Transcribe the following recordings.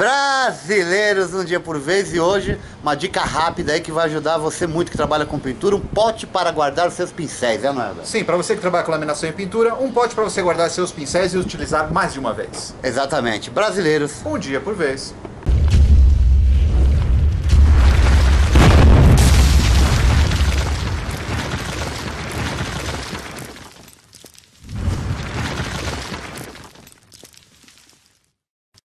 Brasileiros, um dia por vez. E hoje uma dica rápida aí que vai ajudar você muito que trabalha com pintura: um pote para guardar os seus pincéis, não é? Sim, para você que trabalha com laminação e pintura, um pote para você guardar seus pincéis e utilizar mais de uma vez. Exatamente. Brasileiros, Um dia por vez.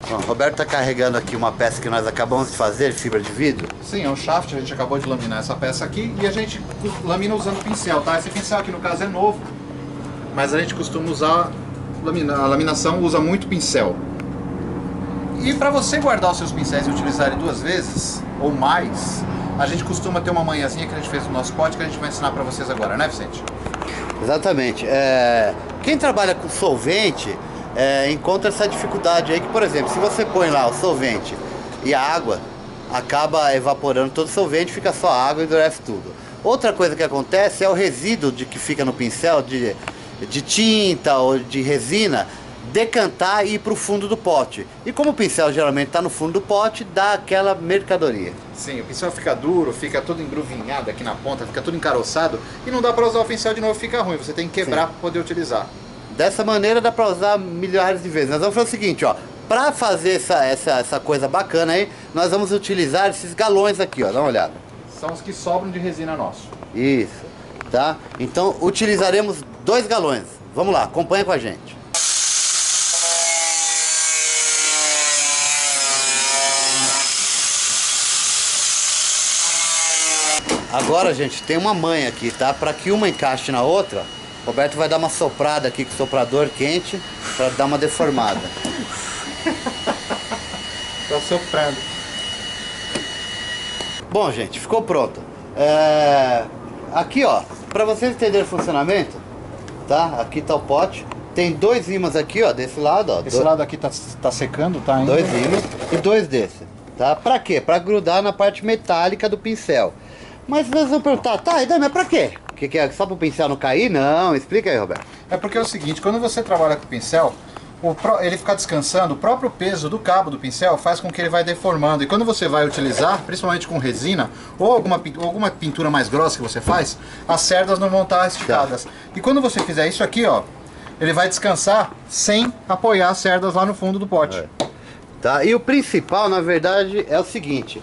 Bom, Roberto está carregando aqui uma peça que nós acabamos de fazer, fibra de vidro. Sim, é um shaft, a gente acabou de laminar essa peça aqui e a gente lamina usando pincel, tá? Esse pincel aqui no caso é novo, mas a gente costuma usar, a laminação usa muito pincel. E para você guardar os seus pincéis e utilizar ele duas vezes ou mais, a gente costuma ter uma manhãzinha que a gente fez no nosso pote que a gente vai ensinar para vocês agora, né, Vicente? Exatamente. Quem trabalha com solvente encontra essa dificuldade aí que, por exemplo, se você põe lá o solvente e a água, acaba evaporando todo o solvente, fica só água e endurece tudo. Outra coisa que acontece é o resíduo que fica no pincel de tinta ou de resina decantar e ir para o fundo do pote. E como o pincel geralmente está no fundo do pote, dá aquela mercadoria. Sim, o pincel fica duro, fica todo engruvinhado aqui na ponta, fica todo encaroçado e não dá para usar o pincel de novo, fica ruim, você tem que quebrar para poder utilizar. Dessa maneira dá para usar milhares de vezes. Nós vamos fazer o seguinte, ó, para fazer essa coisa bacana aí, nós vamos utilizar esses galões aqui, ó, dá uma olhada. São os que sobram de resina nosso. Isso, tá? Então utilizaremos 2 galões. Vamos lá, acompanha com a gente. Agora, gente, tem uma manha aqui, tá? Para que uma encaixe na outra, o Roberto vai dar uma soprada aqui com o soprador quente para dar uma deformada. Tá soprando. Bom, gente, ficou pronto. Aqui, ó, para vocês entenderem o funcionamento, tá? Aqui tá o pote. Tem 2 ímãs aqui, ó, desse lado, ó. Esse lado aqui tá secando, tá indo. 2 ímãs e 2 desse, tá? Pra quê? Pra grudar na parte metálica do pincel. Mas vocês vão perguntar, tá, mas pra quê? Que é só pro pincel não cair? Não, explica aí, Roberto. É porque é o seguinte, quando você trabalha com o pincel, ele ficar descansando, o próprio peso do cabo do pincel faz com que ele vai deformando. E quando você vai utilizar, principalmente com resina, ou alguma pintura mais grossa que você faz, as cerdas não vão estar esticadas. Tá. E quando você fizer isso aqui, ó, ele vai descansar sem apoiar as cerdas lá no fundo do pote. Tá? E o principal, na verdade, é o seguinte.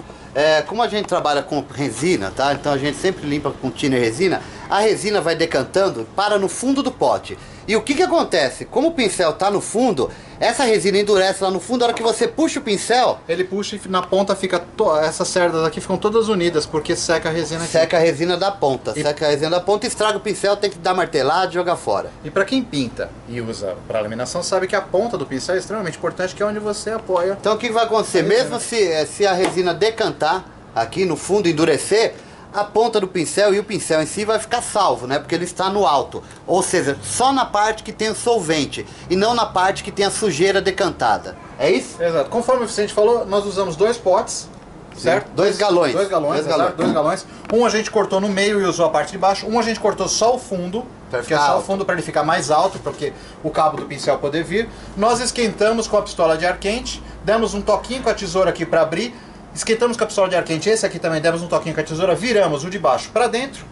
Como a gente trabalha com resina, tá? Então a gente sempre limpa com tinta e resina. A resina vai decantando, para no fundo do pote. E o que acontece? Como o pincel tá no fundo, essa resina endurece lá no fundo. A hora que você puxa o pincel, ele puxa e na ponta fica essas cerdas aqui ficam todas unidas, porque seca a resina aqui. Seca a resina da ponta. Seca a resina da ponta, estraga o pincel, tem que dar martelada e jogar fora. E para quem pinta e usa para laminação, sabe que a ponta do pincel é extremamente importante, que é onde você apoia. Então o que vai acontecer? Mesmo se a resina decantar aqui no fundo, endurecer, a ponta do pincel e o pincel em si vai ficar salvo, né? Porque ele está no alto. Ou seja, só na parte que tem o solvente e não na parte que tem a sujeira decantada. É isso? Exato. Conforme o Vicente falou, nós usamos 2 potes, certo? 2 galões. 2 galões, 2 galões. Um a gente cortou no meio e usou a parte de baixo. Um a gente cortou só o fundo, que é só o fundo para ele ficar mais alto, porque o cabo do pincel poder vir. Nós esquentamos com a pistola de ar quente, demos um toquinho com a tesoura aqui para abrir. Esquentamos com a pistola de ar quente, esse aqui também demos um toquinho com a tesoura, viramos o de baixo para dentro,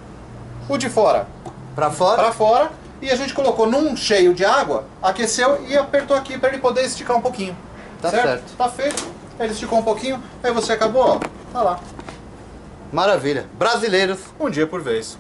o de fora para fora, e a gente colocou num cheio de água, aqueceu e apertou aqui para ele poder esticar um pouquinho. Tá certo. Tá feito, ele esticou um pouquinho, aí você acabou, ó, tá lá. Maravilha. Brasileiros, um dia por vez.